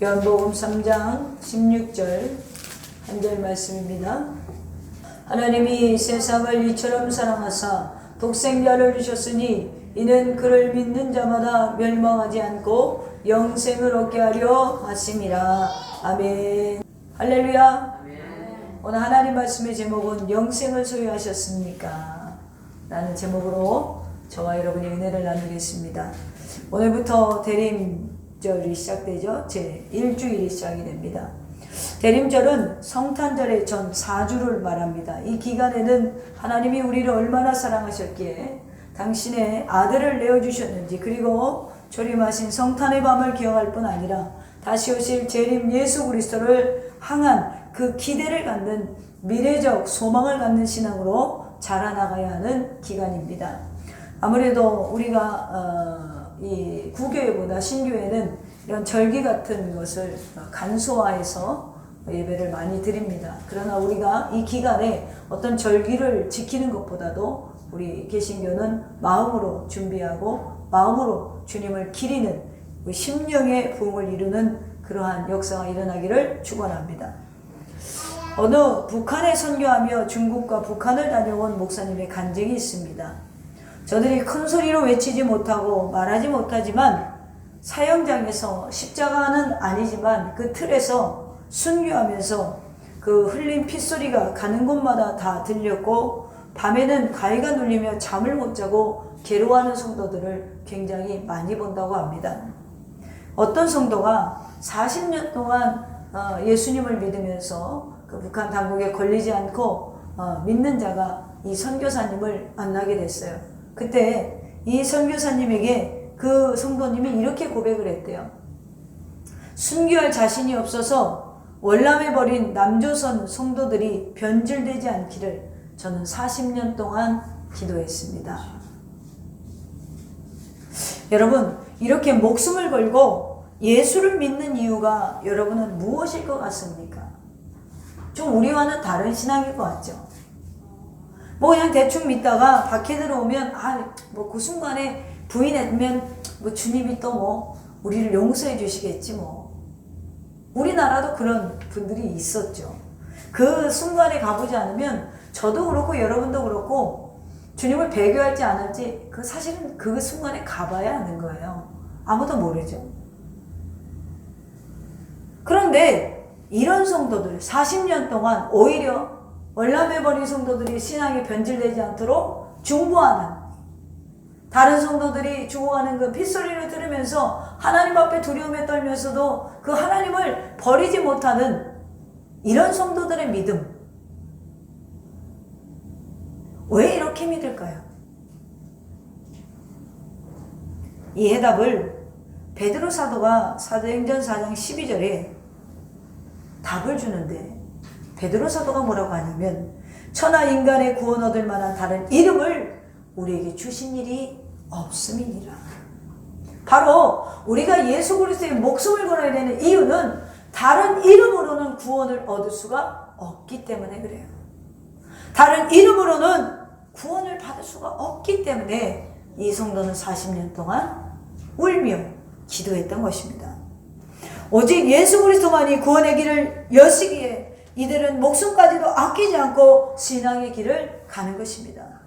요한복음 3장 16절 한 절 말씀입니다. 하나님이 세상을 이처럼 사랑하사 독생자를 주셨으니 이는 그를 믿는 자마다 멸망하지 않고 영생을 얻게 하려 하심이라. 아멘. 할렐루야. 아멘. 오늘 하나님 말씀의 제목은 영생을 소유하셨습니까? 라는 제목으로 저와 여러분이 은혜를 나누겠습니다. 오늘부터 대림절이 시작되죠. 제 1주일이 시작이 됩니다. 대림절은 성탄절의 전 4주를 말합니다. 이 기간에는 하나님이 우리를 얼마나 사랑하셨기에 당신의 아들을 내어주셨는지, 그리고 조림하신 성탄의 밤을 기억할 뿐 아니라 다시 오실 재림 예수 그리스도를 향한 그 기대를 갖는 미래적 소망을 갖는 신앙으로 자라나가야 하는 기간입니다. 아무래도 우리가 이 구교회보다 신교회는 이런 절기 같은 것을 간소화해서 예배를 많이 드립니다. 그러나 우리가 이 기간에 어떤 절기를 지키는 것보다도 우리 개신교는 마음으로 준비하고 마음으로 주님을 기리는 심령의 부흥을 이루는 그러한 역사가 일어나기를 축원합니다. 어느 북한에 선교하며 중국과 북한을 다녀온 목사님의 간증이 있습니다. 저들이 큰 소리로 외치지 못하고 말하지 못하지만 사형장에서 십자가는 아니지만 그 틀에서 순교하면서 그 흘린 핏소리가 가는 곳마다 다 들렸고, 밤에는 가위가 눌리며 잠을 못 자고 괴로워하는 성도들을 굉장히 많이 본다고 합니다. 어떤 성도가 40년 동안 예수님을 믿으면서 그 북한 당국에 걸리지 않고 믿는 자가 이 선교사님을 만나게 됐어요. 그때 이 선교사님에게 그 성도님이 이렇게 고백을 했대요. 순교할 자신이 없어서 월남해버린 남조선 성도들이 변질되지 않기를 저는 40년 동안 기도했습니다. 여러분, 이렇게 목숨을 걸고 예수를 믿는 이유가 여러분은 무엇일 것 같습니까? 좀 우리와는 다른 신앙일 것 같죠? 뭐 그냥 대충 믿다가 밖에 들어오면 뭐 그 순간에 부인하면 뭐 주님이 또 뭐 우리를 용서해 주시겠지 뭐. 우리나라도 그런 분들이 있었죠. 그 순간에 가보지 않으면 저도 그렇고 여러분도 그렇고 주님을 배교할지 안 할지 사실은 그 순간에 가봐야 하는 거예요. 아무도 모르죠. 그런데 이런 성도들 40년 동안 오히려 월남해버린 성도들이 신앙이 변질되지 않도록 중보하는, 다른 성도들이 죽어가는 그 핏소리를 들으면서 하나님 앞에 두려움에 떨면서도 그 하나님을 버리지 못하는 이런 성도들의 믿음, 왜 이렇게 믿을까요? 이 해답을 베드로 사도가 사도행전 4장 12절에 답을 주는데, 베드로 사도가 뭐라고 하냐면 천하 인간의 구원 얻을 만한 다른 이름을 우리에게 주신 일이 없음이니라. 바로 우리가 예수 그리스도의 목숨을 걸어야 되는 이유는 다른 이름으로는 구원을 얻을 수가 없기 때문에 그래요. 다른 이름으로는 구원을 받을 수가 없기 때문에 이 성도는 40년 동안 울며 기도했던 것입니다. 오직 예수 그리스도만이 구원의 길을 여시기에 이들은 목숨까지도 아끼지 않고 신앙의 길을 가는 것입니다.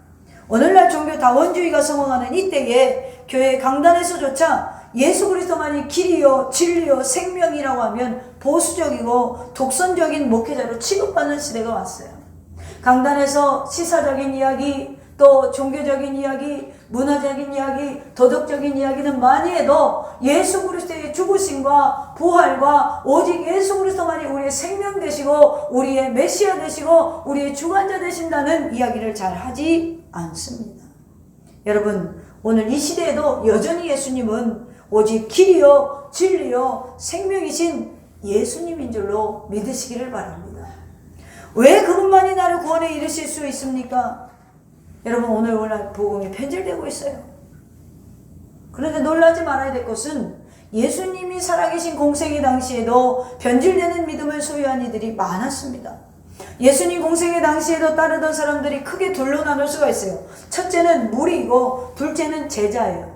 오늘날 종교 다원주의가 성공하는 이때에 교회 강단에서조차 예수 그리스도만이 길이요 진리요 생명이라고 하면 보수적이고 독선적인 목회자로 취급받는 시대가 왔어요. 강단에서 시사적인 이야기, 또 종교적인 이야기, 문화적인 이야기, 도덕적인 이야기는 많이 해도 예수 그리스도의 죽으심과 부활과 오직 예수 그리스도만이 우리의 생명 되시고 우리의 메시아 되시고 우리의 주관자 되신다는 이야기를 잘 하지 않습니다. 여러분, 오늘 이 시대에도 여전히 예수님은 오직 길이요 진리요 생명이신 예수님인 줄로 믿으시기를 바랍니다. 왜 그분만이 나를 구원에 이르실 수 있습니까? 여러분, 오늘 복음이 편질되고 있어요. 그런데 놀라지 말아야 될 것은 예수님이 살아계신 공생의 당시에도 변질되는 믿음을 소유한 이들이 많았습니다. 예수님 공생의 당시에도 따르던 사람들이 크게 둘로 나눌 수가 있어요. 첫째는 무리이고 둘째는 제자예요.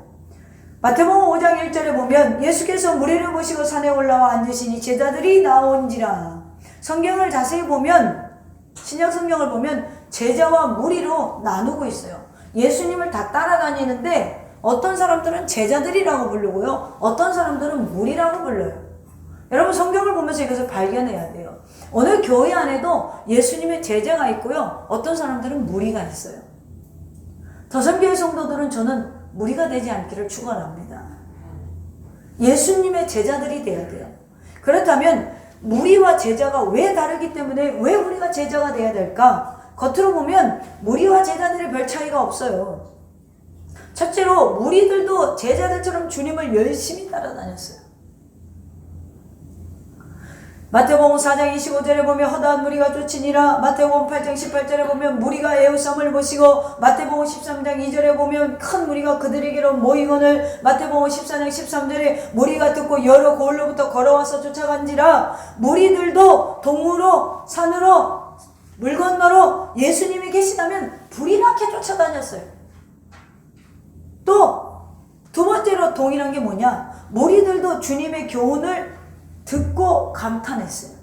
마태복음 5장 1절에 보면 예수께서 무리를 모시고 산에 올라와 앉으시니 제자들이 나온지라. 성경을 자세히 보면, 신약 성경을 보면 제자와 무리로 나누고 있어요. 예수님을 다 따라다니는데 어떤 사람들은 제자들이라고 부르고요, 어떤 사람들은 무리라고 불러요. 여러분, 성경을 보면서 이것을 발견해야 돼요. 오늘 교회 안에도 예수님의 제자가 있고요, 어떤 사람들은 무리가 있어요. 더선교회 성도들은 저는 무리가 되지 않기를 축원합니다. 예수님의 제자들이 돼야 돼요. 그렇다면 무리와 제자가 왜 다르기 때문에 왜 우리가 제자가 돼야 될까? 겉으로 보면 무리와 제자들이 별 차이가 없어요. 첫째로 무리들도 제자들처럼 주님을 열심히 따라다녔어요. 마태복음 4장 25절에 보면 허다한 무리가 쫓으니라. 마태복음 8장 18절에 보면 무리가 애우쌈을 보시고, 마태복음 13장 2절에 보면 큰 무리가 그들에게로 모이거늘, 마태복음 14장 13절에 무리가 듣고 여러 고을로부터 걸어와서 쫓아간지라. 무리들도 동으로 산으로 물 건너로 예수님이 계시다면 불이 나게 쫓아다녔어요. 또 두 번째로 동일한 게 뭐냐, 무리들도 주님의 교훈을 듣고 감탄했어요.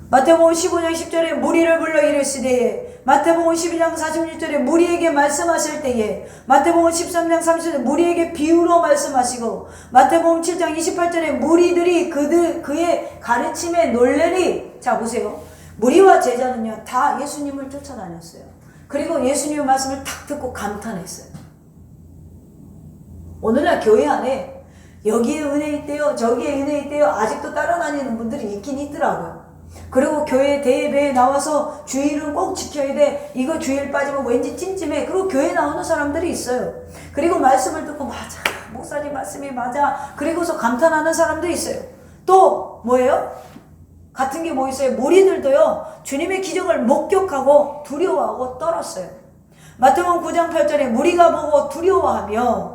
마태복음 15장 10절에 무리를 불러 이르시되, 마태복음 12장 46절에 무리에게 말씀하실 때에, 마태복음 13장 30절에 무리에게 비유로 말씀하시고, 마태복음 7장 28절에 무리들이 그의 가르침에 놀래리. 자, 보세요. 무리와 제자는요, 다 예수님을 쫓아다녔어요. 그리고 예수님의 말씀을 탁 듣고 감탄했어요. 오늘날 교회 안에 여기에 은혜 있대요, 저기에 은혜 있대요, 아직도 따라다니는 분들이 있긴 있더라고요. 그리고 교회 대예배에 나와서 주일은 꼭 지켜야 돼, 이거 주일 빠지면 왠지 찜찜해, 그리고 교회 나오는 사람들이 있어요. 그리고 말씀을 듣고 맞아, 목사님 말씀이 맞아, 그리고서 감탄하는 사람들이 있어요. 또 뭐예요? 같은 게 뭐 있어요? 무리들도요, 주님의 기적을 목격하고 두려워하고 떨었어요. 마태복음 9장 8절에 무리가 보고 두려워하며,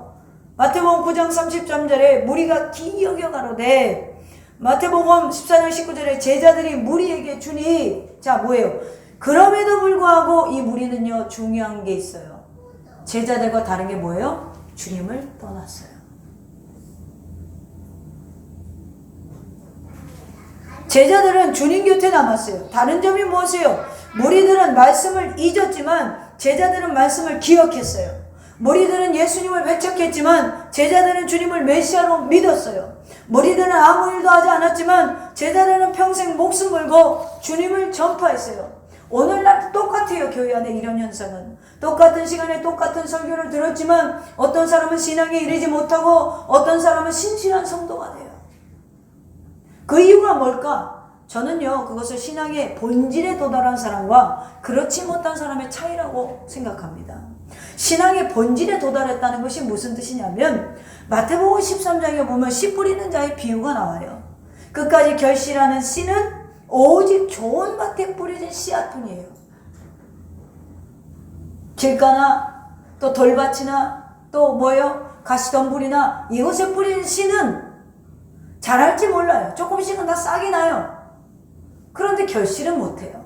마태복음 9장 33절에 무리가 기여겨 가로되, 마태복음 14장 19절에 제자들이 무리에게 주니. 자, 뭐예요? 그럼에도 불구하고 이 무리는요, 중요한 게 있어요. 제자들과 다른 게 뭐예요? 주님을 떠났어요. 제자들은 주님 곁에 남았어요. 다른 점이 무엇이에요? 무리들은 말씀을 잊었지만 제자들은 말씀을 기억했어요. 무리들은 예수님을 배척했지만 제자들은 주님을 메시아로 믿었어요. 무리들은 아무 일도 하지 않았지만 제자들은 평생 목숨 걸고 주님을 전파했어요. 오늘날 똑같아요. 교회 안에 이런 현상은. 똑같은 시간에 똑같은 설교를 들었지만 어떤 사람은 신앙에 이르지 못하고 어떤 사람은 신실한 성도가 돼요. 그 이유가 뭘까? 저는요, 그것을 신앙의 본질에 도달한 사람과 그렇지 못한 사람의 차이라고 생각합니다. 신앙의 본질에 도달했다는 것이 무슨 뜻이냐면, 마태복음 13장에 보면 씨 뿌리는 자의 비유가 나와요. 끝까지 결실하는 씨는 오직 좋은 밭에 뿌려진 씨앗뿐이에요. 길가나 또 돌밭이나 또 뭐예요? 가시덤불이나 이곳에 뿌린 씨는 잘할지 몰라요. 조금씩은 다 싹이 나요. 그런데 결실은 못해요.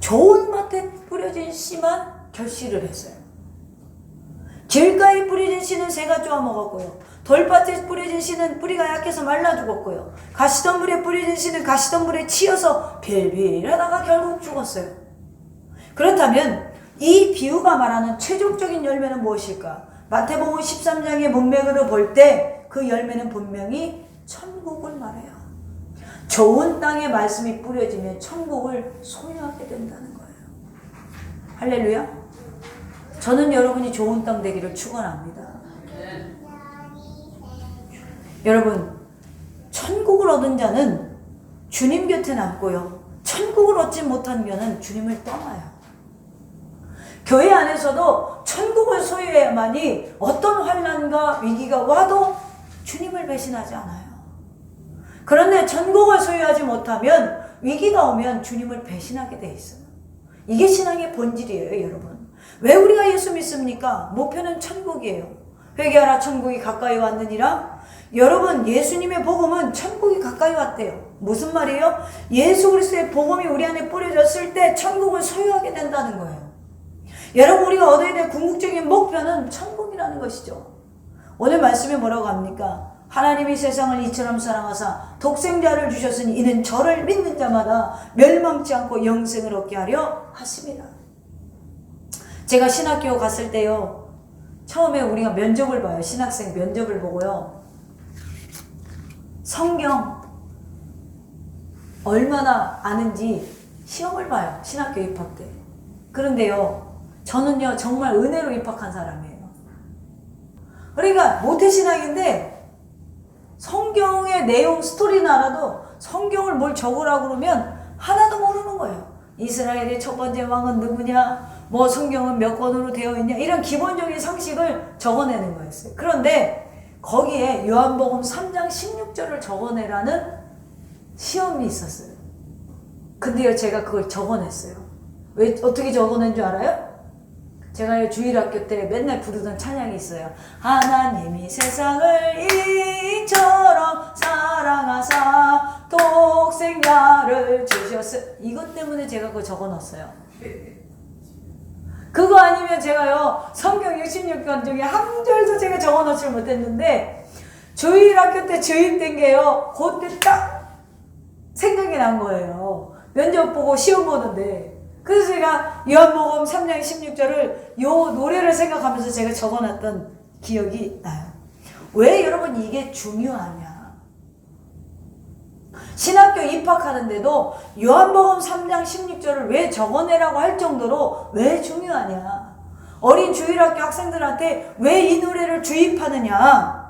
좋은 밭에 뿌려진 씨만 결실을 했어요. 길가에 뿌려진 씨는 새가 쪼아 먹었고요. 돌밭에 뿌려진 씨는 뿌리가 약해서 말라 죽었고요. 가시덤불에 뿌려진 씨는 가시덤불에 치여서 빌빌하다가 결국 죽었어요. 그렇다면 이 비유가 말하는 최종적인 열매는 무엇일까? 마태복음 13장의 문맥으로 볼 때 그 열매는 분명히 천국을 말해요. 좋은 땅에 말씀이 뿌려지면 천국을 소유하게 된다는 거예요. 할렐루야. 저는 여러분이 좋은 땅 되기를 축원합니다. 여러분, 천국을 얻은 자는 주님 곁에 남고요, 천국을 얻지 못한 자는 주님을 떠나요. 교회 안에서도 천국을 소유해야만이 어떤 환난과 위기가 와도 주님을 배신하지 않아요. 그런데 천국을 소유하지 못하면 위기가 오면 주님을 배신하게 돼 있어요. 이게 신앙의 본질이에요, 여러분. 왜 우리가 예수 믿습니까? 목표는 천국이에요. 회개하라, 천국이 가까이 왔느니라. 여러분, 예수님의 복음은 천국이 가까이 왔대요. 무슨 말이에요? 예수 그리스도의 복음이 우리 안에 뿌려졌을 때 천국을 소유하게 된다는 거예요. 여러분, 우리가 얻어야 될 궁극적인 목표는 천국이라는 것이죠. 오늘 말씀에 뭐라고 합니까? 하나님이 세상을 이처럼 사랑하사 독생자를 주셨으니 이는 저를 믿는 자마다 멸망치 않고 영생을 얻게 하려 하십니다. 제가 신학교 갔을 때요, 처음에 우리가 면접을 봐요. 신학생 면접을 보고요, 성경 얼마나 아는지 시험을 봐요. 신학교 입학 때. 그런데요, 저는요 정말 은혜로 입학한 사람이에요. 그러니까 모태신학인데 성경의 내용 스토리는 알아도 성경을 뭘 적으라고 그러면 하나도 모르는 거예요. 이스라엘의 첫 번째 왕은 누구냐, 뭐 성경은 몇 권으로 되어 있냐, 이런 기본적인 상식을 적어내는 거였어요. 그런데 거기에 요한복음 3장 16절을 적어내라는 시험이 있었어요. 근데요 제가 그걸 적어냈어요. 왜, 어떻게 적어낸 줄 알아요? 제가 주일학교 때 맨날 부르던 찬양이 있어요. 하나님이 세상을 이처럼 사랑하사 독생자를 주셨어요. 이것 때문에 제가 그거 적어놨어요. 그거 아니면 제가요 성경 66권 중에 한 절도 제가 적어놓지 못했는데, 주일학교 때 주입된 게요 그때 딱 생각이 난 거예요. 면접 보고 시험 보는데. 그래서 제가 요한복음 3장 16절을 요 노래를 생각하면서 제가 적어놨던 기억이 나요. 왜 여러분 이게 중요하냐? 신학교 입학하는데도 요한복음 3장 16절을 왜 적어내라고 할 정도로 왜 중요하냐? 어린 주일학교 학생들한테 왜 이 노래를 주입하느냐?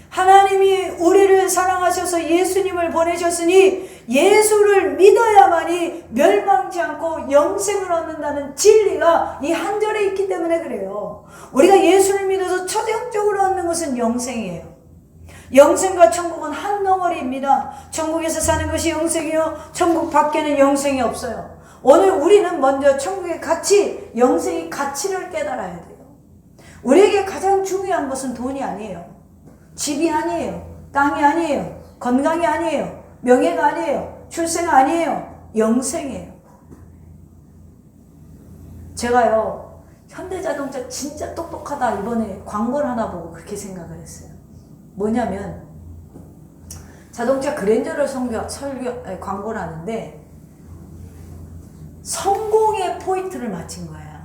하나님이 우리를 사랑하셔서 예수님을 보내셨으니 예수를 믿어야만이 멸망치 않고 영생을 얻는다는 진리가 이 한 절에 있기 때문에 그래요. 우리가 예수를 믿어서 초대적으로 얻는 것은 영생이에요. 영생과 천국은 한 덩어리입니다. 천국에서 사는 것이 영생이요, 천국 밖에는 영생이 없어요. 오늘 우리는 먼저 천국의 가치, 영생의 가치를 깨달아야 돼요. 우리에게 가장 중요한 것은 돈이 아니에요. 집이 아니에요. 땅이 아니에요. 건강이 아니에요. 명예가 아니에요. 출세가 아니에요. 영생이에요. 제가요 현대자동차 진짜 똑똑하다 이번에 광고를 하나 보고 그렇게 생각을 했어요. 뭐냐면 자동차 그랜저를 광고를 하는데 성공의 포인트를 맞힌 거예요.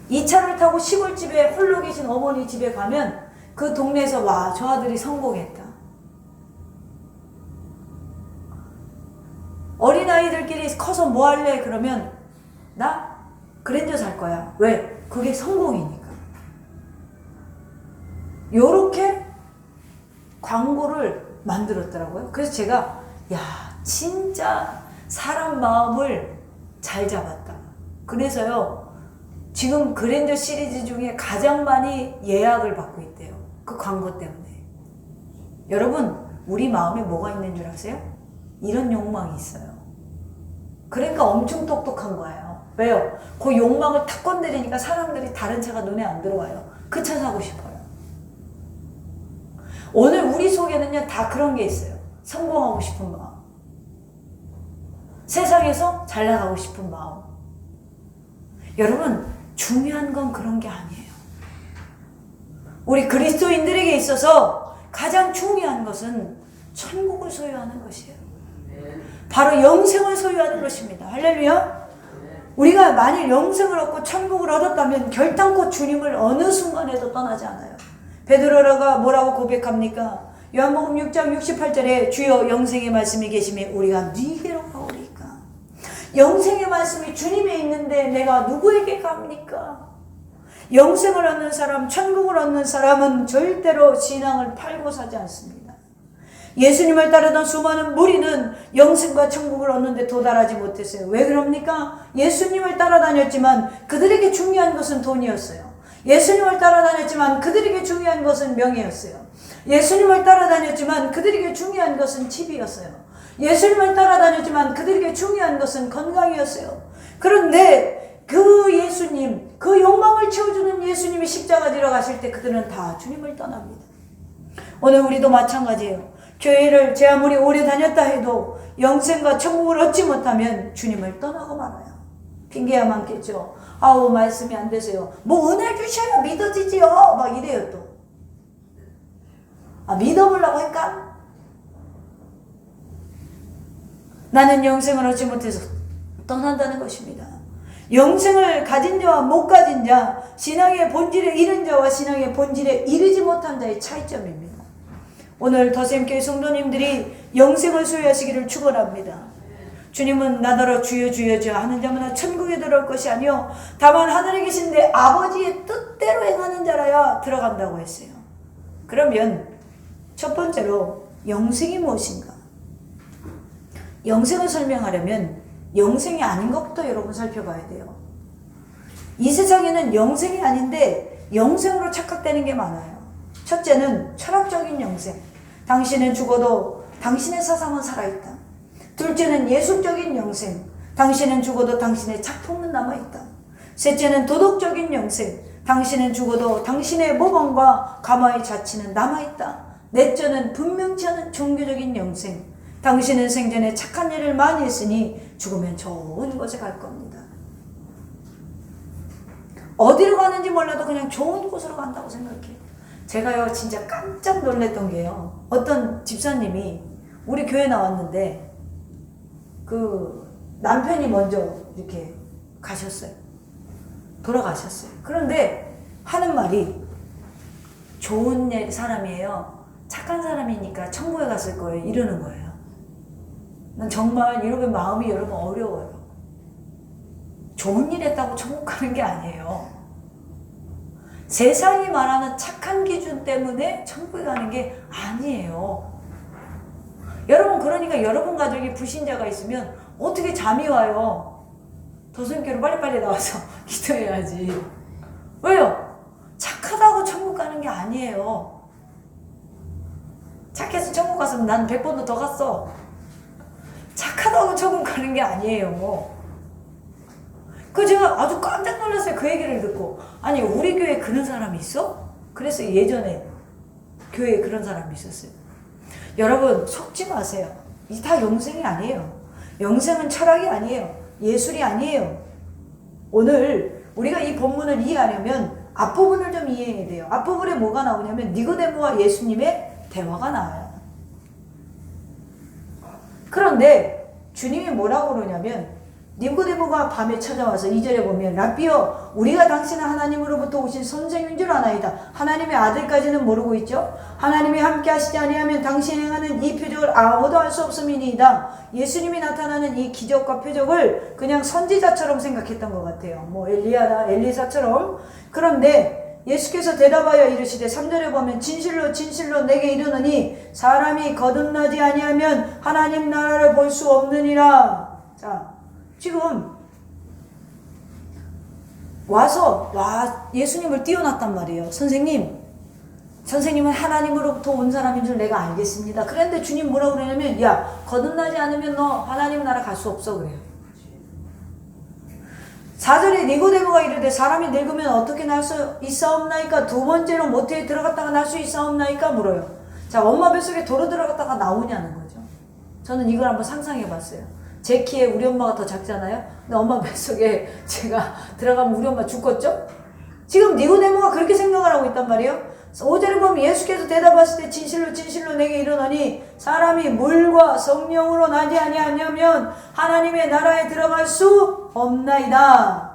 이 차를 타고 시골집에 홀로 계신 어머니 집에 가면 그 동네에서 와, 저 아들이 성공했다. 어린아이들끼리 커서 뭐 할래? 그러면 나 그랜저 살 거야. 왜? 그게 성공이니까. 요렇게 광고를 만들었더라고요. 그래서 제가 야, 진짜 사람 마음을 잘 잡았다. 그래서요 지금 그랜저 시리즈 중에 가장 많이 예약을 받고 있대요. 그 광고 때문에. 여러분, 우리 마음에 뭐가 있는 줄 아세요? 이런 욕망이 있어요. 그러니까 엄청 똑똑한 거예요. 왜요? 그 욕망을 탁 건드리니까 사람들이 다른 차가 눈에 안 들어와요. 그 차 사고 싶어요. 오늘 우리 속에는요 다 그런 게 있어요. 성공하고 싶은 마음, 세상에서 잘 나가고 싶은 마음. 여러분, 중요한 건 그런 게 아니에요. 우리 그리스도인들에게 있어서 가장 중요한 것은 천국을 소유하는 것이에요. 바로 영생을 소유하는 것입니다. 할렐루야. 우리가 만일 영생을 얻고 천국을 얻었다면 결단코 주님을 어느 순간에도 떠나지 않아요. 베드로가 뭐라고 고백합니까? 요한복음 6장 68절에 주여 영생의 말씀이 계시면 우리가 누구에게로 가오리까? 영생의 말씀이 주님에 있는데 내가 누구에게 갑니까? 영생을 얻는 사람, 천국을 얻는 사람은 절대로 신앙을 팔고 사지 않습니다. 예수님을 따르던 수많은 무리는 영생과 천국을 얻는데 도달하지 못했어요. 왜 그럽니까? 예수님을 따라다녔지만 그들에게 중요한 것은 돈이었어요. 예수님을 따라다녔지만 그들에게 중요한 것은 명예였어요. 예수님을 따라다녔지만 그들에게 중요한 것은 집이었어요. 예수님을 따라다녔지만 그들에게 중요한 것은 건강이었어요. 그런데 그 예수님, 그 욕망을 채워주는 예수님이 십자가 지러 가실 때 그들은 다 주님을 떠납니다. 오늘 우리도 마찬가지예요. 교회를 제 아무리 오래 다녔다 해도 영생과 천국을 얻지 못하면 주님을 떠나고 말아요. 핑계야 많겠죠. 아우 말씀이 안 되세요. 뭐 은혜 주셔야 믿어지지요. 막 이래요 또. 아 믿어보려고 할까? 나는 영생을 얻지 못해서 떠난다는 것입니다. 영생을 가진 자와 못 가진 자, 신앙의 본질에 이른 자와 신앙의 본질에 이르지 못한 자의 차이점입니다. 오늘 더샘교회 성도님들이 영생을 소유하시기를 축원합니다. 주님은 나더러 주여 주여 주여 하는 자마다 천국에 들어올 것이 아니요 다만 하늘에 계신데 아버지의 뜻대로 행하는 자라야 들어간다고 했어요. 그러면 첫 번째로 영생이 무엇인가? 영생을 설명하려면 영생이 아닌 것부터 여러분 살펴봐야 돼요. 이 세상에는 영생이 아닌데 영생으로 착각되는 게 많아요. 첫째는 철학적인 영생. 당신은 죽어도 당신의 사상은 살아있다. 둘째는 예술적인 영생. 당신은 죽어도 당신의 작품은 남아있다. 셋째는 도덕적인 영생. 당신은 죽어도 당신의 모범과 가마의 자치는 남아있다. 넷째는 분명치 않은 종교적인 영생. 당신은 생전에 착한 일을 많이 했으니 죽으면 좋은 곳에 갈 겁니다. 어디로 가는지 몰라도 그냥 좋은 곳으로 간다고 생각해요. 제가요 진짜 깜짝 놀랐던 게요. 어떤 집사님이 우리 교회 나왔는데 그 남편이 먼저 이렇게 가셨어요. 돌아가셨어요. 그런데 하는 말이 좋은 사람이에요. 착한 사람이니까 천국에 갔을 거예요. 이러는 거예요. 난 정말 이러면 마음이 여러분 어려워요. 좋은 일 했다고 천국 가는 게 아니에요. 세상이 말하는 착한 기준 때문에 천국에 가는 게 아니에요. 여러분 그러니까 여러분 가족이 불신자가 있으면 어떻게 잠이 와요? 도선교로 빨리빨리 나와서 기도해야지. 왜요? 착하다고 천국 가는 게 아니에요. 착해서 천국 갔으면 난 100번도 더 갔어. 착하다고 천국 가는 게 아니에요. 그 제가 아주 깜짝 놀랐어요. 그 얘기를 듣고. 아니 우리 교회에 그런 사람이 있어? 그래서 예전에 교회에 그런 사람이 있었어요. 여러분 속지 마세요. 이 다 영생이 아니에요. 영생은 철학이 아니에요. 예술이 아니에요. 오늘 우리가 이 본문을 이해하려면 앞부분을 좀 이해해야 돼요. 앞부분에 뭐가 나오냐면 니고데모와 예수님의 대화가 나와요. 그런데 주님이 뭐라고 그러냐면 니고데모가 밤에 찾아와서 2절에 보면 라삐여 우리가 당신은 하나님으로부터 오신 선생인 줄 아나이다. 하나님의 아들까지는 모르고 있죠. 하나님이 함께 하시지 아니하면 당신이 행하는 이 표적을 아무도 알 수 없음이니이다. 예수님이 나타나는 이 기적과 표적을 그냥 선지자처럼 생각했던 것 같아요. 뭐 엘리야나 엘리사처럼. 그런데 예수께서 대답하여 이르시되 3절에 보면 진실로 진실로 내게 이르노니 사람이 거듭나지 아니하면 하나님 나라를 볼 수 없느니라. 자, 지금 와서 예수님을 띄워놨단 말이에요. 선생님은 하나님으로부터 온 사람인 줄 내가 알겠습니다. 그런데 주님 뭐라고 그러냐면 야 거듭나지 않으면 너 하나님 나라 갈 수 없어 그래요. 4절에 니고데모가 이르되 사람이 늙으면 어떻게 날 수 있사옵나이까? 두 번째로 모태에 들어갔다가 날 수 있사옵나이까? 물어요. 자, 엄마 뱃속에 도로 들어갔다가 나오냐는 거죠. 저는 이걸 한번 상상해 봤어요. 제 키에 우리 엄마가 더 작잖아요. 근데 엄마 뱃속에 제가 들어가면 우리 엄마 죽겠죠? 지금 니고데모가 그렇게 생각을 하고 있단 말이에요. 5절에 보면 예수께서 대답하실 때 진실로 진실로 내게 이르노니 사람이 물과 성령으로 나지 아니하면 하나님의 나라에 들어갈 수 없나이다.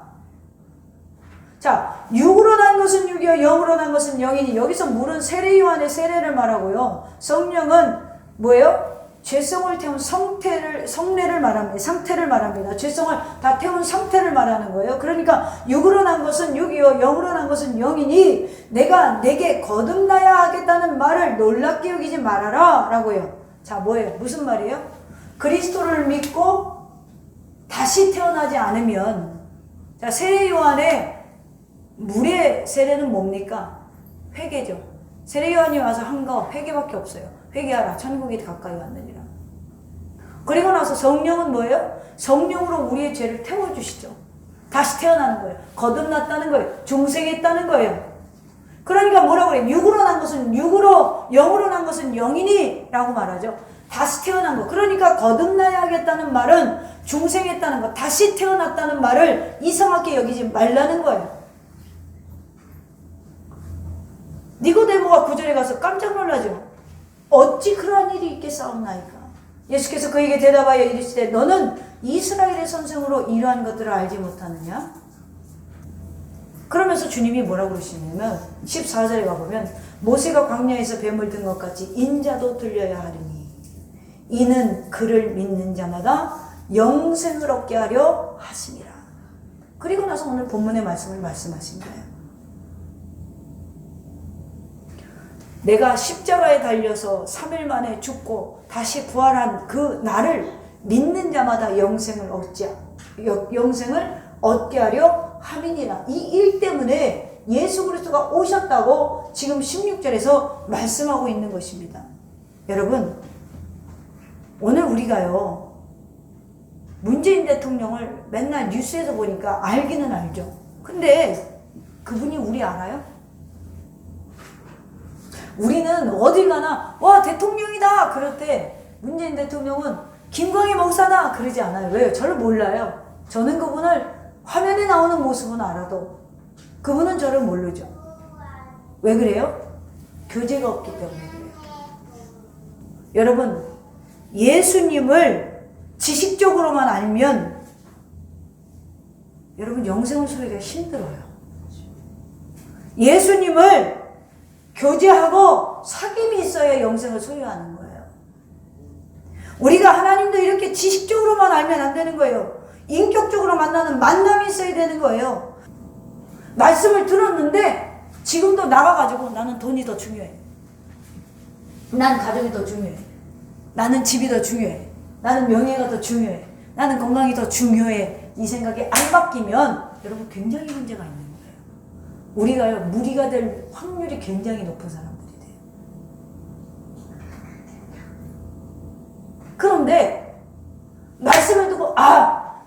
자, 육으로 난 것은 육이요 영으로 난 것은 영이니 여기서 물은 세례 요한의 세례를 말하고요. 성령은 뭐예요? 죄성을 태운 성례를 말합니다. 상태를 말합니다. 죄성을 다 태운 상태를 말하는 거예요. 그러니까 육으로 난 것은 육이요 영으로 난 것은 영이니 내가 내게 거듭나야 하겠다는 말을 놀랍게 여기지 말아라 라고요. 자, 뭐예요? 무슨 말이에요? 그리스도를 믿고 다시 태어나지 않으면, 자, 세례 요한의 물의 세례는 뭡니까? 회개죠. 세례 요한이 와서 한 거 회개밖에 없어요. 회개하라 천국이 가까이 왔느니라. 그리고 나서 성령은 뭐예요? 성령으로 우리의 죄를 태워주시죠. 다시 태어나는 거예요. 거듭났다는 거예요. 중생했다는 거예요. 그러니까 뭐라고 그래요? 육으로 난 것은 육으로, 영으로 난 것은 영이니 라고 말하죠. 다시 태어난 거. 그러니까 거듭나야 하겠다는 말은 중생했다는 것, 다시 태어났다는 말을 이상하게 여기지 말라는 거예요. 니고데모가 구절에 가서 깜짝 놀라죠. 어찌 그러한 일이 있겠사옵나이까. 예수께서 그에게 대답하여 이르시되 너는 이스라엘의 선생으로 이러한 것들을 알지 못하느냐? 그러면서 주님이 뭐라고 그러시냐면 14절에 가보면 모세가 광야에서 뱀을 든 것 같이 인자도 들려야 하리니 이는 그를 믿는 자마다 영생을 얻게 하려 하심이라. 그리고 나서 오늘 본문의 말씀을 말씀하신 거예요. 내가 십자가에 달려서 3일 만에 죽고 다시 부활한 그 나를 믿는 자마다 영생을 얻게 하려 함이니라. 이 일 때문에 예수 그리스도가 오셨다고 지금 16절에서 말씀하고 있는 것입니다. 여러분, 오늘 우리가요, 문재인 대통령을 맨날 뉴스에서 보니까 알기는 알죠. 근데 그분이 우리 알아요? 우리는 어딜 가나 와 대통령이다 그럴 때 문재인 대통령은 김광희 목사다 그러지 않아요. 왜요? 저를 몰라요. 저는 그분을 화면에 나오는 모습은 알아도 그분은 저를 모르죠. 왜 그래요? 교제가 없기 때문에 그래요. 여러분, 예수님을 지식적으로만 알면 여러분 영생을 소유하기가 힘들어요. 예수님을 교제하고 사귐이 있어야 영생을 소유하는 거예요. 우리가 하나님도 이렇게 지식적으로만 알면 안 되는 거예요. 인격적으로 만나는 만남이 있어야 되는 거예요. 말씀을 들었는데 지금도 나가가지고 나는 돈이 더 중요해. 난 가족이 더 중요해. 나는 집이 더 중요해. 나는 명예가 더 중요해. 나는 건강이 더 중요해. 이 생각이 안 바뀌면 여러분 굉장히 문제가 있는 거예요. 우리가요, 무리가 될 확률이 굉장히 높은 사람들이 돼요. 그런데 말씀을 듣고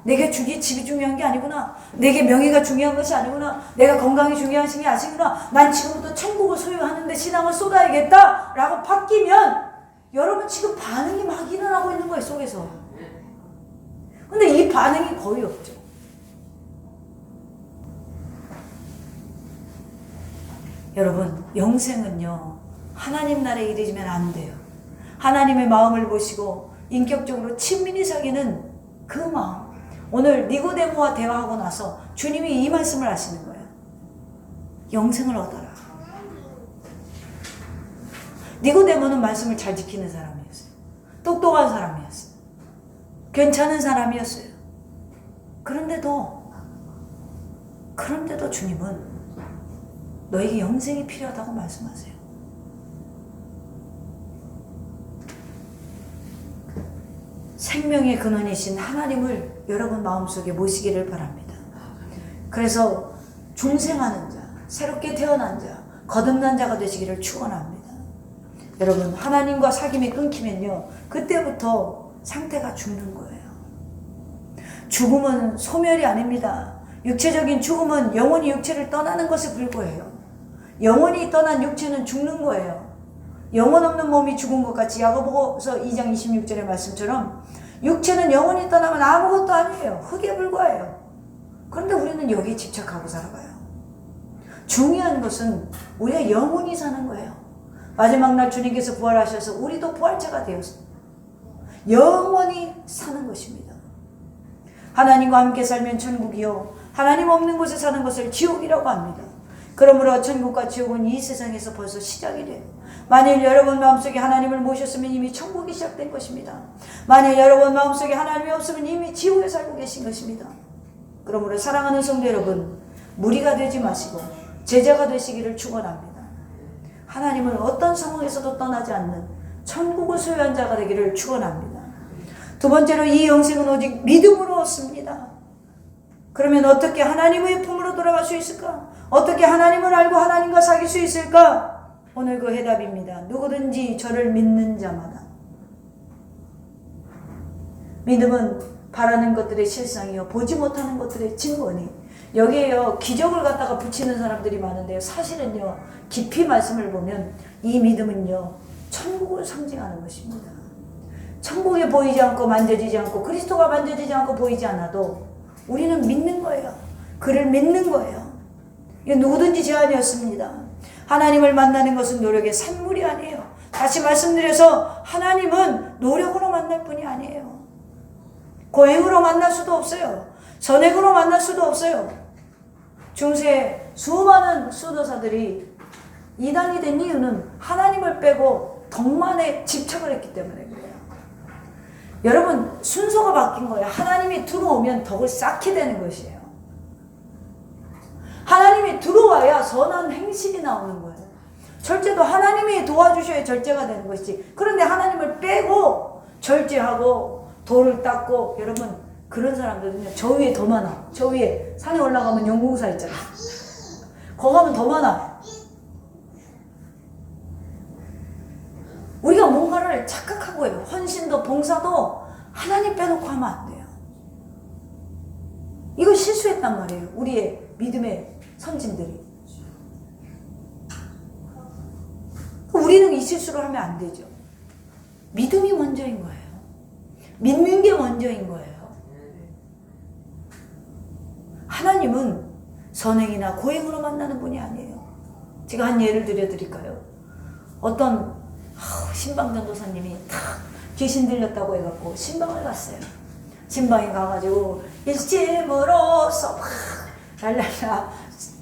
내게 집이 중요한 게 아니구나. 내게 명예가 중요한 것이 아니구나. 내가 건강이 중요한 것이 아니구나. 난 지금부터 천국을 소유하는데 신앙을 쏟아야겠다 라고 바뀌면 여러분 지금 반응이 막 일어나고 있는 거예요, 속에서. 근데 이 반응이 거의 없죠. 여러분, 영생은요, 하나님 나라에 이르면 안 돼요. 하나님의 마음을 보시고 인격적으로 친밀히 사귀는 그 마음. 오늘 니고데모와 대화하고 나서 주님이 이 말씀을 하시는 거예요. 영생을 얻어라. 니고데모는 말씀을 잘 지키는 사람이었어요. 똑똑한 사람이었어요. 괜찮은 사람이었어요. 그런데도 주님은 너에게 영생이 필요하다고 말씀하세요. 생명의 근원이신 하나님을 여러분 마음속에 모시기를 바랍니다. 그래서 중생하는 자, 새롭게 태어난 자, 거듭난 자가 되시기를 축원합니다. 여러분, 하나님과 사귐이 끊기면요, 그때부터 상태가 죽는 거예요. 죽음은 소멸이 아닙니다. 육체적인 죽음은 영혼이 육체를 떠나는 것에 불과해요. 영혼이 떠난 육체는 죽는 거예요. 영혼 없는 몸이 죽은 것 같이 야고보서 2장 26절의 말씀처럼 육체는 영혼이 떠나면 아무것도 아니에요. 흙에 불과해요. 그런데 우리는 여기에 집착하고 살아가요. 중요한 것은 우리가 영혼이 사는 거예요. 마지막 날 주님께서 부활하셔서 우리도 부활체가 되었습니다. 영원히 사는 것입니다. 하나님과 함께 살면 천국이요, 하나님 없는 곳에 사는 것을 지옥이라고 합니다. 그러므로 천국과 지옥은 이 세상에서 벌써 시작이 돼요. 만일 여러분 마음속에 하나님을 모셨으면 이미 천국이 시작된 것입니다. 만일 여러분 마음속에 하나님이 없으면 이미 지옥에 살고 계신 것입니다. 그러므로 사랑하는 성도 여러분, 무리가 되지 마시고 제자가 되시기를 축원합니다. 하나님을 어떤 상황에서도 떠나지 않는 천국을 소유한 자가 되기를 축원합니다. 두 번째로, 이 영생은 오직 믿음으로 얻습니다. 그러면 어떻게 하나님의 품으로 돌아갈 수 있을까? 어떻게 하나님을 알고 하나님과 사귈 수 있을까? 오늘 그 해답입니다. 누구든지 저를 믿는 자마다. 믿음은 바라는 것들의 실상이요, 보지 못하는 것들의 증거니. 여기에요, 기적을 갖다가 붙이는 사람들이 많은데요, 사실은요, 깊이 말씀을 보면 이 믿음은요, 천국을 상징하는 것입니다. 천국이 보이지 않고 만져지지 않고 그리스도가 만져지지 않고 보이지 않아도 우리는 믿는 거예요. 그를 믿는 거예요. 이건 누구든지 제한이었습니다. 하나님을 만나는 것은 노력의 산물이 아니에요. 다시 말씀드려서 하나님은 노력으로 만날 뿐이 아니에요. 고행으로 만날 수도 없어요. 선행으로 만날 수도 없어요. 중세 수많은 수도사들이 이단이 된 이유는 하나님을 빼고 덕만에 집착을 했기 때문에 그래요. 여러분, 순서가 바뀐 거예요. 하나님이 들어오면 덕을 쌓게 되는 것이에요. 하나님이 들어와야 선한 행실이 나오는 거예요. 절제도 하나님이 도와주셔야 절제가 되는 것이지. 그런데 하나님을 빼고 절제하고 돌을 닦고, 여러분 그런 사람들은요 저 위에 더 많아. 저 위에 산에 올라가면 용궁사 있잖아. 거기 가면 더 많아. 우리가 뭔가를 착각한 거예요. 헌신도 봉사도 하나님 빼놓고 하면 안 돼요. 이거 실수했단 말이에요. 우리의 믿음의 선진들이. 우리는 이 실수를 하면 안 되죠. 믿음이 먼저인 거예요. 믿는 게 먼저인 거예요. 하나님은 선행이나 고행으로 만나는 분이 아니에요. 제가 한 예를 들어드릴까요? 어떤 신방전도사님이 탁 귀신 들렸다고 해갖고 신방을 갔어요. 신방에 가가지고 일심으로써 막 랄랄라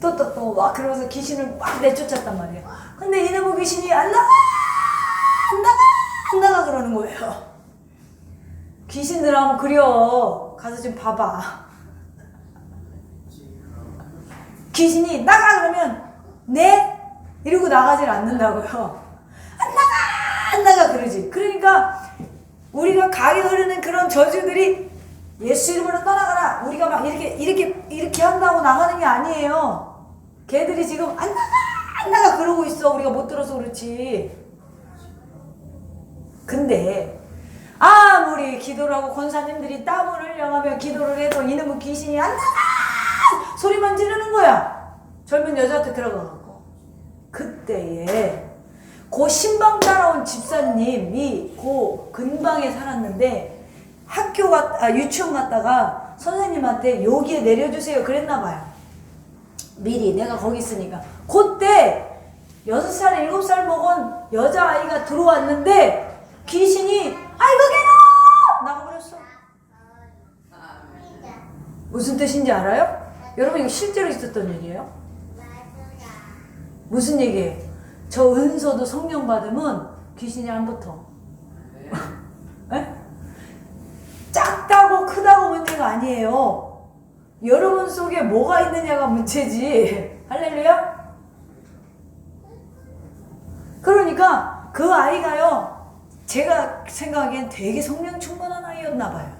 또 막 그러면서 귀신을 막 내쫓았단 말이에요. 근데 이놈의 귀신이 안 나가 그러는 거예요. 귀신들 하면 그려. 가서 좀 봐봐. 귀신이 나가 그러면 네? 이러고 나가질 않는다고요. 안 나가 그러지. 그러니까 우리가 강에 흐르는 그런 저주들이 예수 이름으로 떠나가라. 우리가 막 이렇게 한다고 나가는 게 아니에요. 걔들이 지금 안 나가 그러고 있어. 우리가 못 들어서 그렇지. 근데 아무리 기도를 하고 권사님들이 땀을 흘려가며 기도를 해도 이놈의 귀신이 안 나가 소리만 지르는 거야. 젊은 여자한테 들어가갖고. 그때에 그 신방 따라온 집사님이 그 근방에 살았는데 유치원 갔다가 선생님한테 여기에 내려주세요 그랬나 봐요. 미리 내가 거기 있으니까. 그때 6살 7살 먹은 여자아이가 들어왔는데 귀신이 아이고 개놈 나가버렸어. 무슨 뜻인지 알아요? 여러분 이거 실제로 있었던 일이에요. 무슨 얘기예요? 저 은서도 성령 받으면 귀신이 안 붙어. 작다고 크다고 문제가 아니에요. 여러분 속에 뭐가 있느냐가 문제지. 할렐루야? 그러니까 그 아이가요, 제가 생각하기엔 되게 성령 충만한 아이였나 봐요.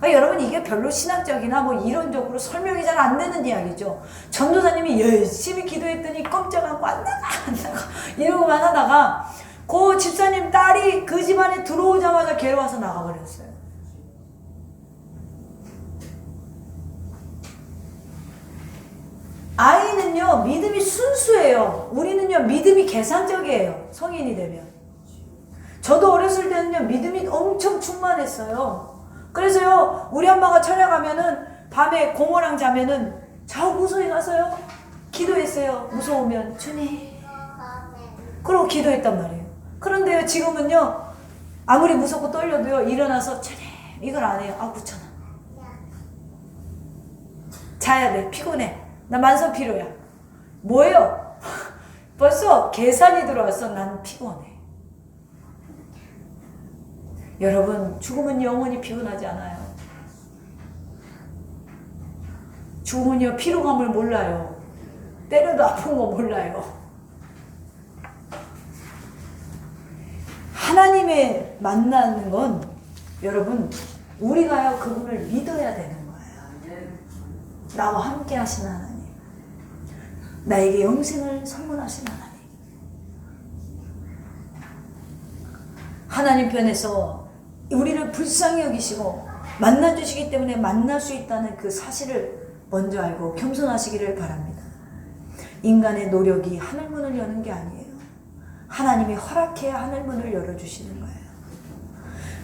여러분 이게 별로 신학적이나 뭐 이론적으로 설명이 잘 안 되는 이야기죠. 전도사님이 열심히 기도했더니 꼼짝 않고 안 나가 이러고만 하다가 그 집사님 딸이 그 집안에 들어오자마자 걔로 와서 나가버렸어요. 아이는요 믿음이 순수해요. 우리는요 믿음이 계산적이에요. 성인이 되면. 저도 어렸을 때는요 믿음이 엄청 충만했어요. 그래서요 우리 엄마가 철야가면은 밤에 고모랑 자면은 자고서에 가서요 기도했어요. 무서우면 주님 그러고 기도했단 말이에요. 그런데요 지금은요 아무리 무섭고 떨려도요 일어나서 주님 이걸 안 해요. 아 귀찮아. 자야 돼. 피곤해. 나 만성 피로야. 뭐예요? 벌써 계산이 들어왔어. 난 피곤해. 여러분 죽음은 영원히 피곤하지 않아요. 죽음은요 피로감을 몰라요. 때려도 아픈 거 몰라요. 하나님의 만나는 건 여러분 우리가요 그분을 믿어야 되는 거예요. 나와 함께 하시는 하나님, 나에게 영생을 선물하시는 하나님. 하나님 편에서 우리를 불쌍히 여기시고 만나주시기 때문에 만날 수 있다는 그 사실을 먼저 알고 겸손하시기를 바랍니다. 인간의 노력이 하늘문을 여는 게 아니에요. 하나님이 허락해야 하늘문을 열어주시는 거예요.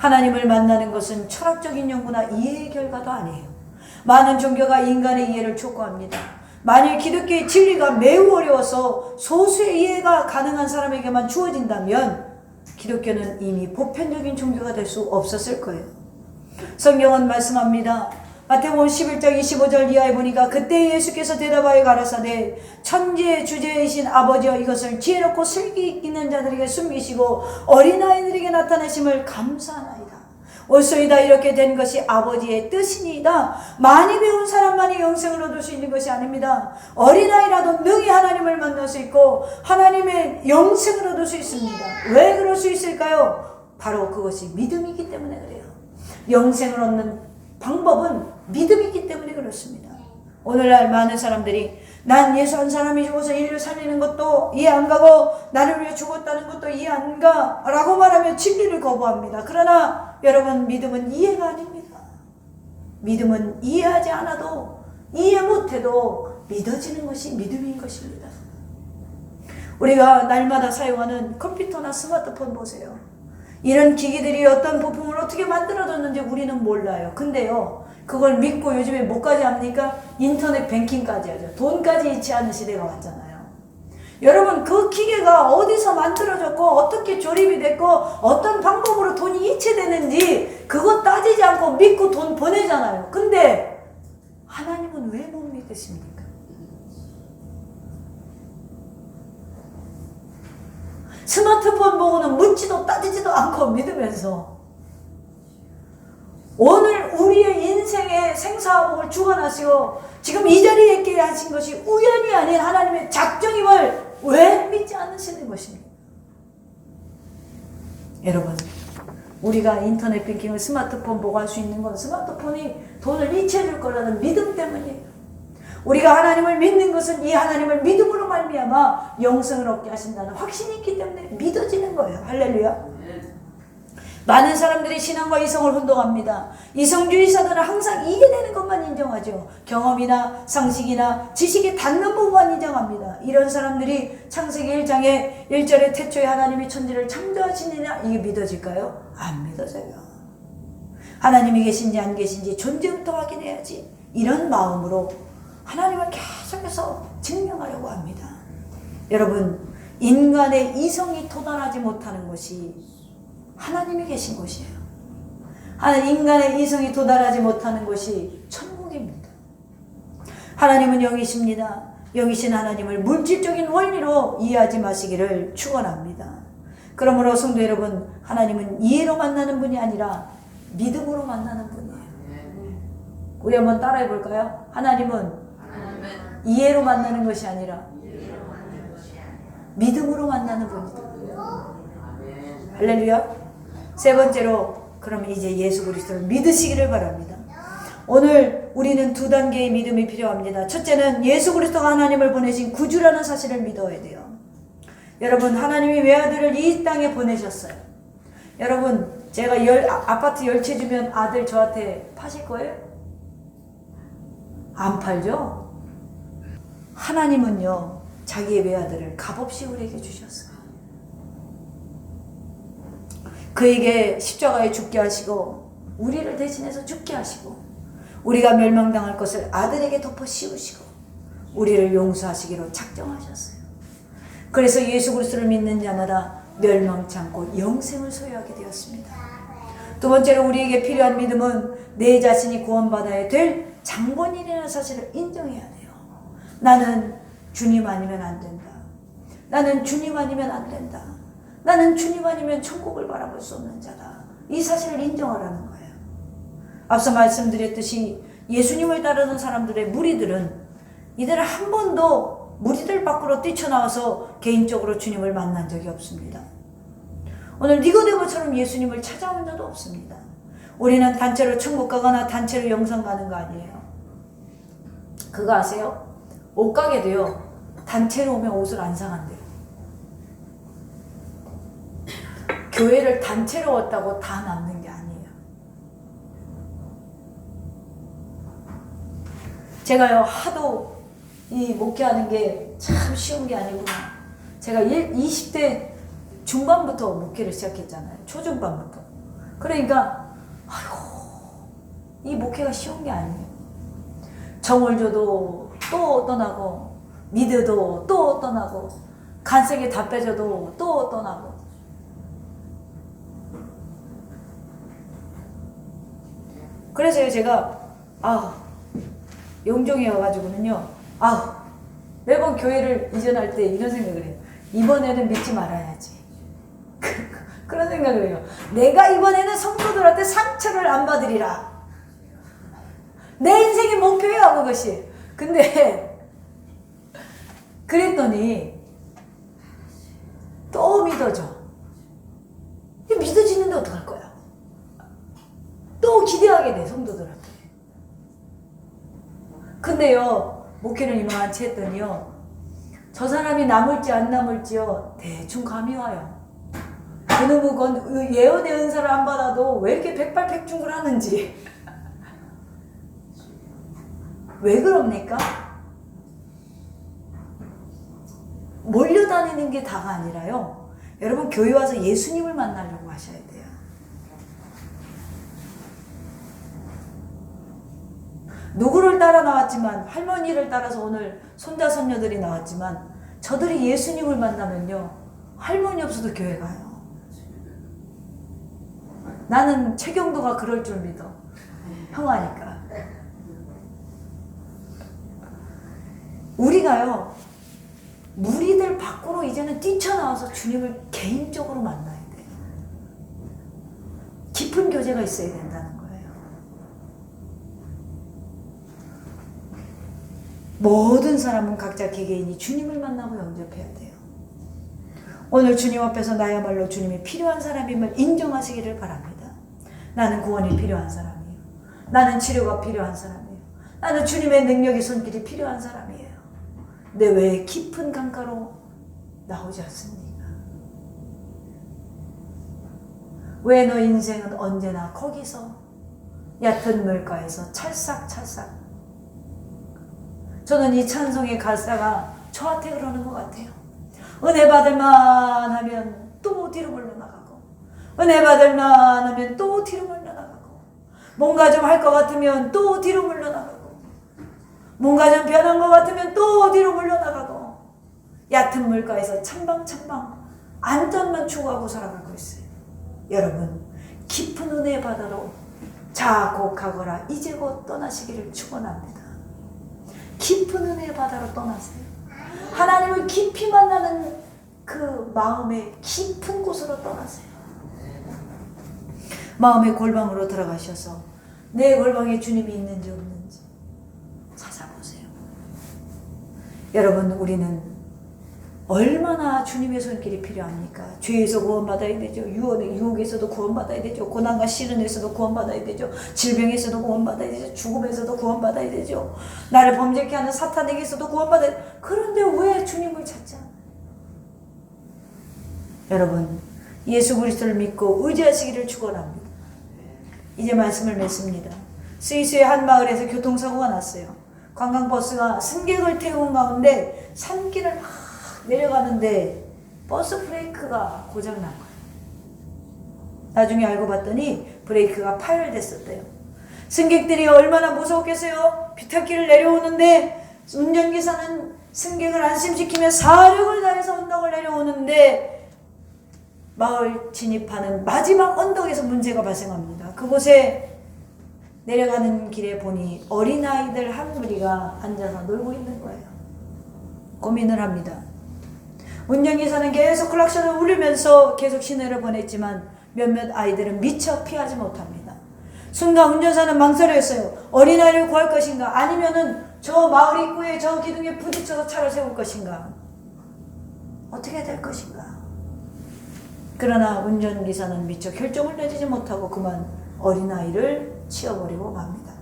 하나님을 만나는 것은 철학적인 연구나 이해의 결과도 아니에요. 많은 종교가 인간의 이해를 촉구합니다. 만일 기독교의 진리가 매우 어려워서 소수의 이해가 가능한 사람에게만 주어진다면 기독교는 이미 보편적인 종교가 될 수 없었을 거예요. 성경은 말씀합니다. 마태복음 11장 25절 이하에 보니까 그때 예수께서 대답하여 가라사대 천지의 주제이신 아버지여 이것을 지혜롭고 슬기 있는 자들에게 숨기시고 어린아이들에게 나타내심을 감사하나이다. 옳소이다. 이렇게 된 것이 아버지의 뜻이니이다. 많이 배운 사람만이 영생을 얻을 수 있는 것이 아닙니다. 어린아이라도 능히 하나님을 만날 수 있고 하나님의 영생을 얻을 수 있습니다. 왜 그럴 수 있을까요? 바로 그것이 믿음이기 때문에 그래요. 영생을 얻는 방법은 믿음이기 때문에 그렇습니다. 오늘날 많은 사람들이 난 예수 한 사람이 죽어서 인류 살리는 것도 이해 안 가고 나를 위해 죽었다는 것도 이해 안 가 라고 말하며 진리를 거부합니다. 그러나 여러분, 믿음은 이해가 아닙니다. 믿음은 이해하지 않아도 이해 못해도 믿어지는 것이 믿음인 것입니다. 우리가 날마다 사용하는 컴퓨터나 스마트폰 보세요. 이런 기기들이 어떤 부품을 어떻게 만들어졌는지 우리는 몰라요. 근데요, 그걸 믿고 요즘에 뭐까지 합니까? 인터넷 뱅킹까지 하죠. 돈까지 잃지 않은 시대가 왔잖아요. 여러분, 그 기계가 어디서 만들어졌고 어떻게 조립이 됐고 어떤 방법으로 돈이 이체되는지 그거 따지지 않고 믿고 돈 보내잖아요. 근데 하나님은 왜 못 믿으십니까? 스마트폰 보고는 묻지도 따지지도 않고 믿으면서 오늘 우리의 인생의 생사화복을 주관하시고 지금 이 자리에 있게 하신 것이 우연이 아닌 하나님의 작정임을 왜 믿지 않으시는 것입니까? 여러분, 우리가 인터넷 뱅킹을 스마트폰 보고 할 수 있는 건 스마트폰이 돈을 이체해 줄 거라는 믿음 때문이에요. 우리가 하나님을 믿는 것은 이 하나님을 믿음으로 말미암아 영생을 얻게 하신다는 확신이 있기 때문에 믿어지는 거예요. 할렐루야. 많은 사람들이 신앙과 이성을 혼동합니다. 이성주의자들은 항상 이해되는 것만 인정하죠. 경험이나 상식이나 지식에 닿는 부분만 인정합니다. 이런 사람들이 창세기 1장에 1절에 태초에 하나님이 천지를 창조하시느냐, 이게 믿어질까요? 안 믿어져요. 하나님이 계신지 안 계신지 존재부터 확인해야지. 이런 마음으로 하나님을 계속해서 증명하려고 합니다. 여러분, 인간의 이성이 도달하지 못하는 것이 하나님이 계신 곳이에요. 인간의 이성이 도달하지 못하는 것이 천국입니다. 하나님은 영이십니다. 영이신 하나님을 물질적인 원리로 이해하지 마시기를 축원합니다. 그러므로 성도 여러분, 하나님은 이해로 만나는 분이 아니라 믿음으로 만나는 분이에요. 우리 한번 따라해 볼까요? 하나님은 이해로 만나는 것이 아니라 믿음으로 만나는 분이다. 할렐루야. 세 번째로, 그럼 이제 예수 그리스도를 믿으시기를 바랍니다. 오늘 우리는 두 단계의 믿음이 필요합니다. 첫째는 예수 그리스도가 하나님을 보내신 구주라는 사실을 믿어야 돼요. 여러분, 하나님이 외아들을 이 땅에 보내셨어요. 여러분, 제가 아파트 10채 주면 아들 저한테 파실 거예요? 안 팔죠? 하나님은요, 자기의 외아들을 값없이 우리에게 주셨어요. 그에게 십자가에 죽게 하시고 우리를 대신해서 죽게 하시고 우리가 멸망당할 것을 아들에게 덮어 씌우시고 우리를 용서하시기로 작정하셨어요. 그래서 예수 그리스도를 믿는 자마다 멸망치 않고 영생을 소유하게 되었습니다. 두 번째로, 우리에게 필요한 믿음은 내 자신이 구원받아야 될 장본인이라는 사실을 인정해야 돼요. 나는 주님 아니면 안 된다. 나는 주님 아니면 안 된다. 나는 주님 아니면 천국을 바라볼 수 없는 자다. 이 사실을 인정하라는 거예요. 앞서 말씀드렸듯이 예수님을 따르는 사람들의 무리들은 이들은 한 번도 무리들 밖으로 뛰쳐나와서 개인적으로 주님을 만난 적이 없습니다. 오늘 니고데모처럼 예수님을 찾아온 자도 없습니다. 우리는 단체로 천국 가거나 단체로 영상 가는 거 아니에요. 그거 아세요? 옷가게도요, 단체로 오면 옷을 안 사간대요. 교회를 단체로 왔다고 다 남는 게 아니에요. 제가요, 하도 이 목회하는 게 참 쉬운 게 아니구나. 제가 20대 중반부터 목회를 시작했잖아요. 초중반부터. 그러니까 이 목회가 쉬운 게 아니에요. 정을 줘도 또 떠나고, 믿어도 또 떠나고, 간생이 다 빼줘도 또 떠나고. 그래서 제가 용종이어가지고는요, 매번 교회를 이전할 때 이런 생각을 해요. 이번에는 믿지 말아야지. 그런 생각을 해요. 내가 이번에는 성도들한테 상처를 안 받으리라. 내 인생의 목표예요, 그것이. 근데 그랬더니 또 믿어져. 믿어지는데 어떡할 거야? 또 기대하게 돼, 성도들한테. 근데요, 목회를 이만치 했더니요, 저 사람이 남을지 안 남을지요, 대충 감이 와요. 그놈은 예언의 은사를 안 받아도 왜 이렇게 백발백중을 하는지. 왜 그럽니까? 몰려다니는 게 다가 아니라요, 여러분 교회 와서 예수님을 만나려고 하셔야 돼요. 누구를 따라 나왔지만, 할머니를 따라서 오늘 손자 손녀들이 나왔지만, 저들이 예수님을 만나면요, 할머니 없어도 교회 가요. 나는 최경도가 그럴 줄 믿어. 형아니까. 우리가요, 무리들 밖으로 이제는 뛰쳐나와서 주님을 개인적으로 만나야 돼요. 깊은 교제가 있어야 된다는 거예요. 모든 사람은 각자 개개인이 주님을 만나고 영접해야 돼요. 오늘 주님 앞에서 나야말로 주님이 필요한 사람임을 인정하시기를 바랍니다. 나는 구원이 필요한 사람이에요. 나는 치료가 필요한 사람이에요. 나는 주님의 능력의 손길이 필요한 사람이에요. 근데 왜 깊은 강가로 나오지 않습니까? 왜 너 인생은 언제나 거기서 얕은 물가에서 찰싹찰싹. 저는 이 찬송의 가사가 저한테 그러는 것 같아요. 은혜 받을만 하면 또 뒤로 물러나가고, 은혜 받을만 하면 또 뒤로 물러나가고, 뭔가 좀 할 것 같으면 또 뒤로 물러나가고, 뭔가 좀 변한 것 같으면 또 뒤로 물러나가고, 얕은 물가에서 찬방찬방 안전만 추구하고 살아가고 있어요. 여러분, 깊은 은혜의 바다로 자곡하거라 이제 곧 떠나시기를 축원합니다. 깊은 은혜의 바다로 떠나세요. 하나님을 깊이 만나는 그 마음의 깊은 곳으로 떠나세요. 마음의 골방으로 들어가셔서 내 골방에 주님이 있는지 없는지 찾아보세요. 여러분, 우리는 얼마나 주님의 손길이 필요합니까? 죄에서 구원받아야 되죠. 유혹에서도 구원받아야 되죠. 고난과 시련에서도 구원받아야 되죠. 질병에서도 구원받아야 되죠. 죽음에서도 구원받아야 되죠. 나를 범죄케 하는 사탄에게서도 구원받아야 되죠. 그런데 왜 주님을 찾지 않아요? 여러분, 예수 그리스도를 믿고 의지하시기를 축원합니다. 이제 말씀을 맺습니다. 스위스의 한 마을에서 교통사고가 났어요. 관광버스가 승객을 태운 가운데 산길을 막 내려가는데 버스 브레이크가 고장난 거예요. 나중에 알고 봤더니 브레이크가 파열됐었대요. 승객들이 얼마나 무서웠겠어요? 비탈길을 내려오는데 운전기사는 승객을 안심시키며 사력을 다해서 언덕을 내려오는데 마을 진입하는 마지막 언덕에서 문제가 발생합니다. 그곳에 내려가는 길에 보니 어린아이들 한 무리가 앉아서 놀고 있는 거예요. 고민을 합니다. 운전기사는 계속 클락션을 울리면서 계속 시내를 보냈지만 몇몇 아이들은 미처 피하지 못합니다. 순간 운전사는 망설였어요. 어린아이를 구할 것인가, 아니면은 저 마을 입구에 저 기둥에 부딪혀서 차를 세울 것인가, 어떻게 될 것인가. 그러나 운전기사는 미처 결정을 내리지 못하고 그만 어린아이를 치워버리고 갑니다.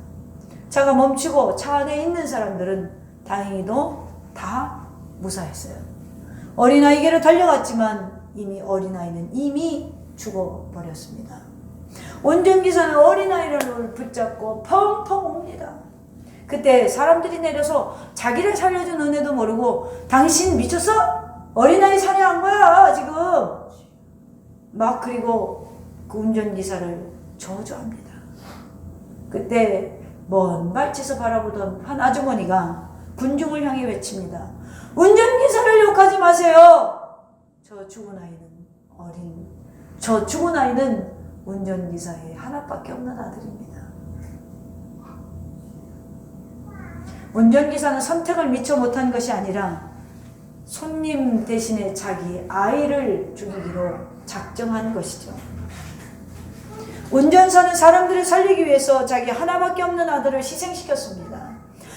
차가 멈추고 차 안에 있는 사람들은 다행히도 다 무사했어요. 어린아이에게로 달려갔지만 어린아이는 이미 죽어버렸습니다. 운전기사는 어린아이를 붙잡고 펑펑 웁니다. 그때 사람들이 내려서 자기를 살려준 은혜도 모르고 당신 미쳤어? 어린아이 살해한 거야 지금. 막 그리고 그 운전기사를 저주합니다. 그때 먼 발치에서 바라보던 한 아주머니가 군중을 향해 외칩니다. 운전기사를 욕하지 마세요. 저 죽은 아이는 운전기사의 하나밖에 없는 아들입니다. 운전기사는 선택을 미처 못한 것이 아니라 손님 대신에 자기 아이를 죽이기로 작정한 것이죠. 운전사는 사람들을 살리기 위해서 자기 하나밖에 없는 아들을 희생시켰습니다.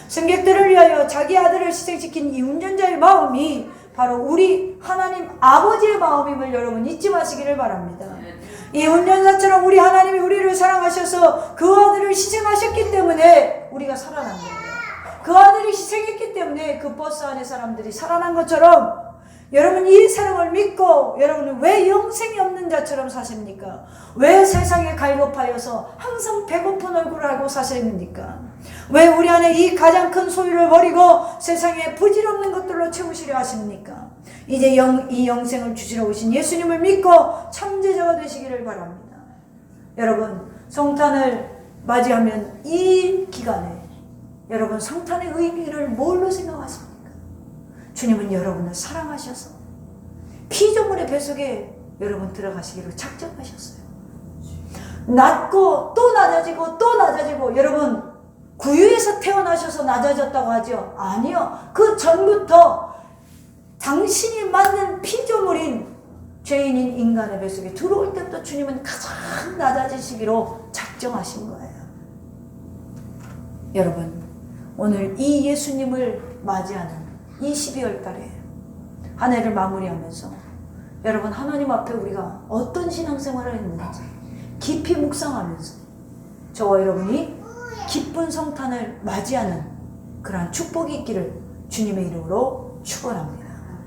승객들을 위하여 자기 아들을 희생시킨 이 운전자의 마음이 바로 우리 하나님 아버지의 마음임을 여러분 잊지 마시기를 바랍니다. 이 운전사처럼 우리 하나님이 우리를 사랑하셔서 그 아들을 희생하셨기 때문에 우리가 살아난 거예요. 그 아들이 희생했기 때문에 그 버스 안에 사람들이 살아난 것처럼 여러분 이 사랑을 믿고 여러분은 왜 영생이 없는 자처럼 사십니까? 왜 세상에 갈급하여서 항상 배고픈 얼굴을 하고 사십니까? 왜 우리 안에 이 가장 큰 소유를 버리고 세상에 부질없는 것들로 채우시려 하십니까? 이제 이 영생을 주시러 오신 예수님을 믿고 참제자가 되시기를 바랍니다. 여러분 성탄을 맞이하면 이 기간에 여러분 성탄의 의미를 뭘로 생각하십니까? 주님은 여러분을 사랑하셔서 피조물의 뱃속에 여러분 들어가시기로 작정하셨어요. 낮고 또 낮아지고 또 낮아지고 여러분 구유에서 태어나셔서 낮아졌다고 하죠? 아니요. 그 전부터 당신이 맞는 피조물인 죄인인 인간의 뱃속에 들어올 때부터 주님은 가장 낮아지시기로 작정하신 거예요. 여러분 오늘 이 예수님을 맞이하는 이 12월 달에 한 해를 마무리하면서 여러분 하나님 앞에 우리가 어떤 신앙생활을 했는지 깊이 묵상하면서 저와 여러분이 기쁜 성탄을 맞이하는 그러한 축복이 있기를 주님의 이름으로 축원합니다.